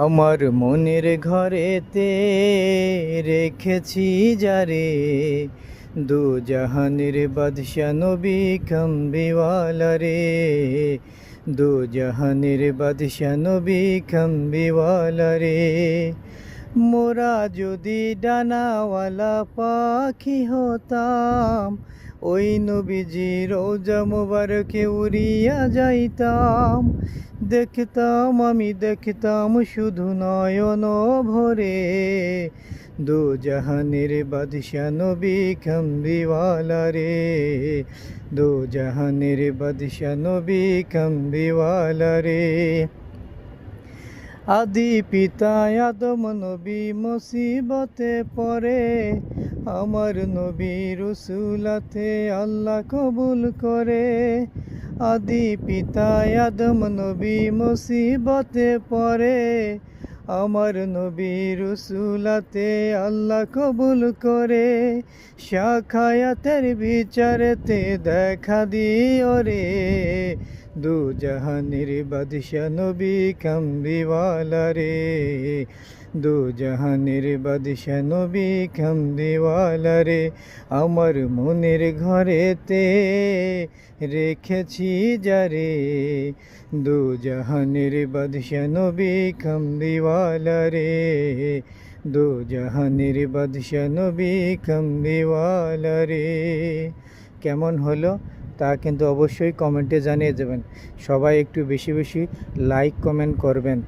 আমার মনের ঘরেতে রেখেছি যারে, দু জাহানের বাদশা নবী কামবিওয়ালা রে, দু জাহানের বাদশা নবী কামবিওয়ালা রে। মোরা যদি ডানাওয়ালা পাখি হতাম, ওই নবীজি রোজা মোবারকে উড়িয়া যাইতাম। দেখতাম শুধু নয়ন ভরে, দু জাহানের বাদশা নবী কামবিওয়ালা রে, দু জাহানের বাদশা নবী কামবিওয়ালা রে। আদি পিতা আদম নবী মুসিবতে পড়ে, আমার নবী রসুলাতে আল্লাহ কবুল করে। আদি পিতা আদম নবী মুসিবতে পড়ে, আমার নবী রসুলাতে আল্লাহ কবুল করে। শাখায়াতের বিচারেতে দেখা দিও রে, দু জাহানের বাদশা নবী কামবিওয়ালা রে, দু জাহানের বাদশা নবী কামবিওয়ালা রে। আমার মনের ঘরেতে রেখেছি যারে, দু জাহানের বাদশা নবী কামবিওয়ালা রে, দু জাহানের বাদশা নবী কামবিওয়ালা রে। কেমন হলো তা কিন্তু অবশ্যই কমেন্টে জানিয়ে দেবেন। সবাই একটু বেশি বেশি লাইক কমেন্ট করবেন।